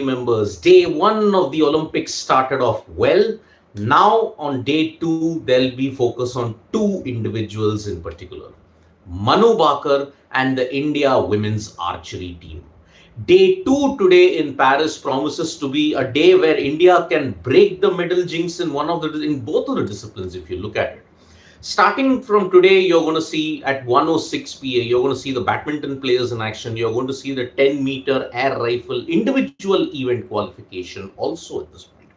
members, day one of the Olympics started off well. Now, on day two, there'll be focus on two individuals in particular, Manu Bhaker and the India women's archery team. Day two today in Paris promises to be a day where India can break the medal jinx in both of the disciplines. If you look at it, starting from today, you're going to see at 1:06 p.m. You're going to see the badminton players in action. You're going to see the 10-meter air rifle individual event qualification also at this point.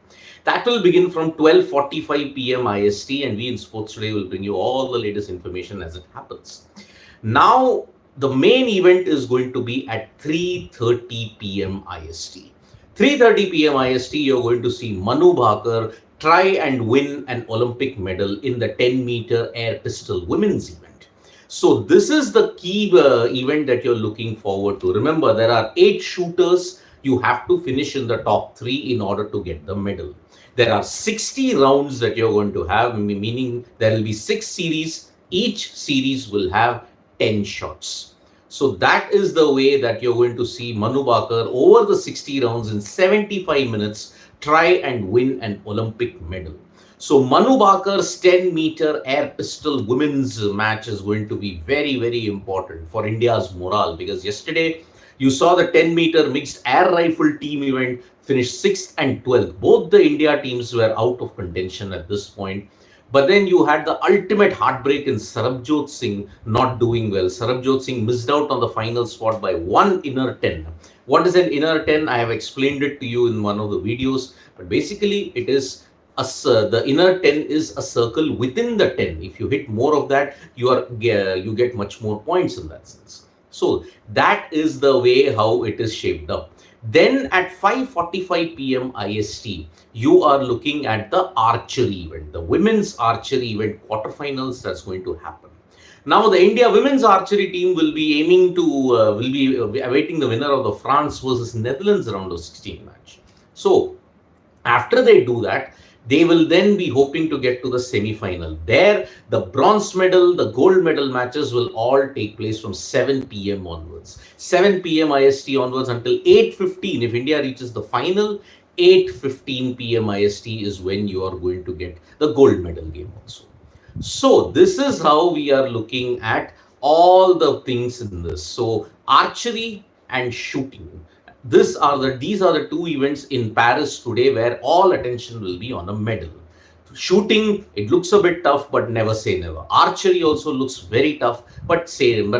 That will begin from 12:45 p.m. IST, and we in Sports Today will bring you all the latest information as it happens. Now, the main event is going to be at 3:30 p.m. IST. 3:30 p.m. IST, you're going to see Manu Bhaker try and win an Olympic medal in the 10-meter air pistol women's event. So this is the key event that you're looking forward to. Remember, there are 8 shooters. You have to finish in the top 3 in order to get the medal. There are 60 rounds that you're going to have, meaning there will be 6 series. Each series will have 10 shots. So that is the way that you're going to see Manu Bhaker over the 60 rounds in 75 minutes try and win an Olympic medal. So Manu Bhaker's 10-meter air pistol women's match is going to be very, very important for India's morale, because yesterday you saw the 10-meter mixed air rifle team event finish 6th and 12th. Both the India teams were out of contention at this point. But then you had the ultimate heartbreak in Sarabjot Singh not doing well. Sarabjot Singh missed out on the final spot by 1 inner 10. What is an inner 10? I have explained it to you in one of the videos. But basically, it is the inner 10 is a circle within the 10. If you hit more of that, you get much more points in that sense. So that is the way how it is shaped up. Then at 5:45 p.m. IST, you are looking at the archery event, the women's archery event quarterfinals that's going to happen. Now, the India women's archery team will be awaiting the winner of the France versus Netherlands round of 16 match. So, after they do that, they will then be hoping to get to the semi-final. There, the bronze medal, the gold medal matches will all take place from 7 p.m. onwards. 7 p.m. IST onwards until 8:15. If India reaches the final, 8:15 p.m. IST is when you are going to get the gold medal game also. So this is how we are looking at all the things in this. So archery and shooting. These are the two events in Paris today where all attention will be on a medal. Shooting, it looks a bit tough, but never say never. Archery also looks very tough, but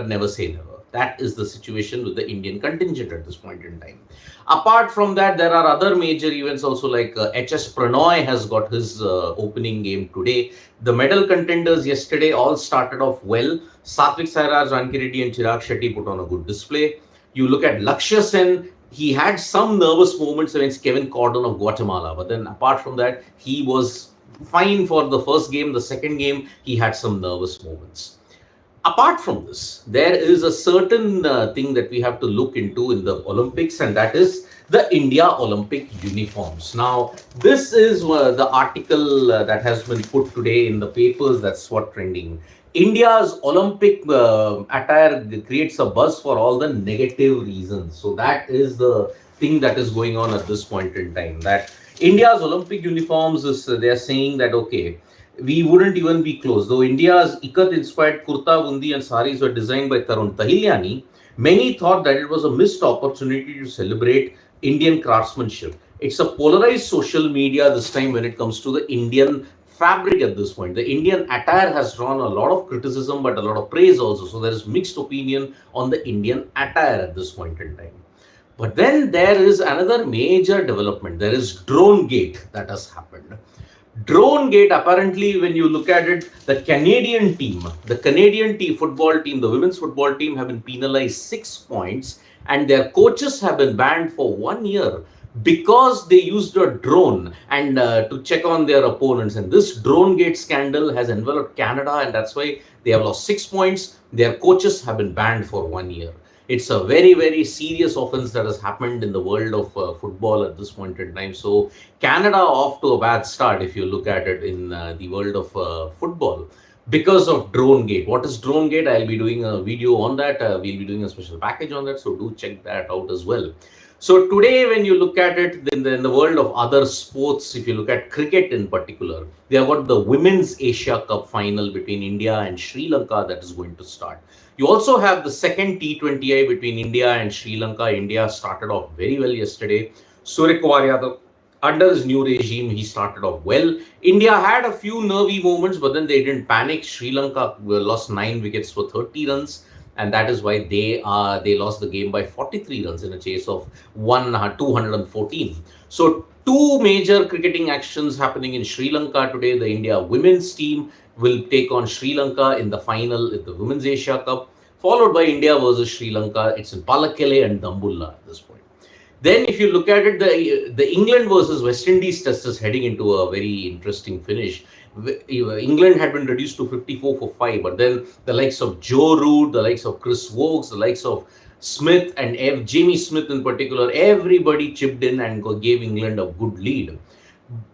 never say never. That is the situation with the Indian contingent at this point in time. Apart from that, there are other major events also, like HS Pranoy has got his opening game today. The medal contenders yesterday all started off well. Satvik Sairaj, Rankireddy and Chirag Shetty put on a good display. You look at Lakshya Sen, he had some nervous moments against Kevin Cordon of Guatemala. But then apart from that, he was fine for the first game. The second game, he had some nervous moments. Apart from this, there is a certain thing that we have to look into in the Olympics, and that is the India Olympic uniforms. Now, this is the article that has been put today in the papers. That's what trending. India's Olympic attire creates a buzz for all the negative reasons. So that is the thing that is going on at this point in time. That India's Olympic uniforms they are saying that, okay, we wouldn't even be close. Though India's Ikat-inspired kurta, bundi and saris were designed by Tarun Tahilyani, many thought that it was a missed opportunity to celebrate Indian craftsmanship. It's a polarized social media this time when it comes to the Indian fabric at this point. The Indian attire has drawn a lot of criticism, but a lot of praise also. So there is mixed opinion on the Indian attire at this point in time. But then there is another major development. There is Drone Gate that has happened. Drone Gate, apparently, when you look at it, the Canadian football team, the women's football team have been penalized 6 points, and their coaches have been banned for 1 year because they used a drone and to check on their opponents. And this Drone Gate scandal has enveloped Canada, and that's why they have lost 6 points. Their coaches have been banned for 1 year. It's a very, very serious offense that has happened in the world of football at this point in time. So Canada off to a bad start if you look at it in the world of football because of Drone Gate. What is Drone Gate? I'll be doing a video on that. We'll be doing a special package on that. So do check that out as well. So today, when you look at it in the world of other sports, if you look at cricket in particular, they have got the Women's Asia Cup final between India and Sri Lanka that is going to start. You also have the second T20I between India and Sri Lanka. India started off very well yesterday. Suryakumar Yadav, under his new regime, he started off well. India had a few nervy moments, but then they didn't panic. Sri Lanka lost 9 wickets for 30 runs, and that is why they lost the game by 43 runs in a chase of 214. So two major cricketing actions happening in Sri Lanka today. The India women's team will take on Sri Lanka in the final at the Women's Asia Cup, followed by India versus Sri Lanka. It's in Palakkale and Dambulla at this point. Then, if you look at it, the England versus West Indies test is heading into a very interesting finish. England had been reduced to 54 for 5, but then the likes of Joe Root, the likes of Chris Wokes, the likes of Smith and Jamie Smith in particular, everybody chipped in and gave England a good lead.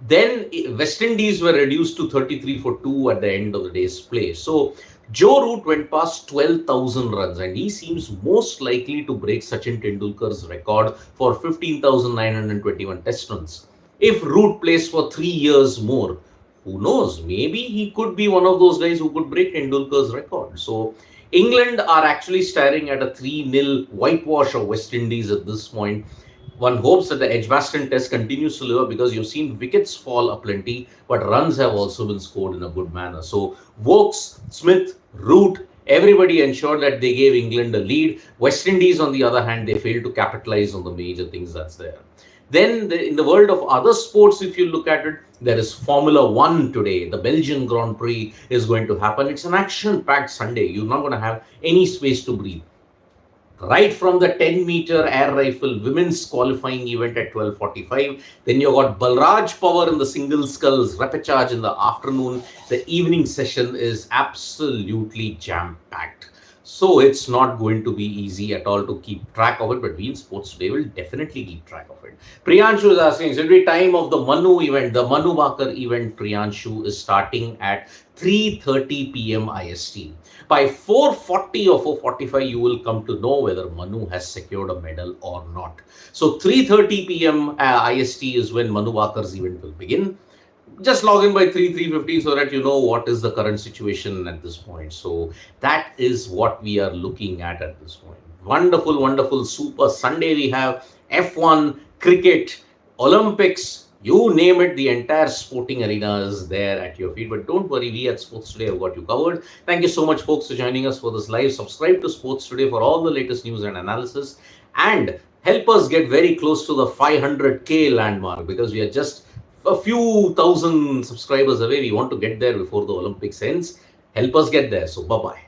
Then West Indies were reduced to 33 for 2 at the end of the day's play. So Joe Root went past 12,000 runs, and he seems most likely to break Sachin Tendulkar's record for 15,921 test runs. If Root plays for 3 years more, who knows? Maybe he could be one of those guys who could break Tendulkar's record. So England are actually staring at a 3-0 whitewash of West Indies at this point. One hopes that the Edgbaston test continues to live up, because you've seen wickets fall aplenty, but runs have also been scored in a good manner. So Wokes, Smith, Root, everybody ensured that they gave England a lead. West Indies, on the other hand, they failed to capitalize on the major things that's there. Then in the world of other sports, if you look at it, there is Formula One today. The Belgian Grand Prix is going to happen. It's an action-packed Sunday. You're not going to have any space to breathe. Right from the 10-meter air rifle women's qualifying event at 12:45. Then you got Balraj Power in the single sculls repechage in the afternoon. The evening session is absolutely jam-packed. So it's not going to be easy at all to keep track of it, but we in Sports Today will definitely keep track of it. Priyanshu is asking, is every time of the Manu event, the Manu Bhaker event, Priyanshu, is starting at 3:30 p.m. IST. By 4:40 or 4:45, you will come to know whether Manu has secured a medal or not. So 3:30 p.m. IST is when Manu Bhaker's event will begin. Just log in by 3:50 so that you know what is the current situation at this point. So that is what we are looking at this point. Wonderful, wonderful, super Sunday we have. F1, cricket, Olympics, you name it, the entire sporting arena is there at your feet. But don't worry, we at Sports Today have got you covered. Thank you so much, folks, for joining us for this live. Subscribe to Sports Today for all the latest news and analysis, and help us get very close to the 500K landmark, because we are just a few thousand subscribers away. We want to get there before the Olympics ends. Help us get there. So bye-bye.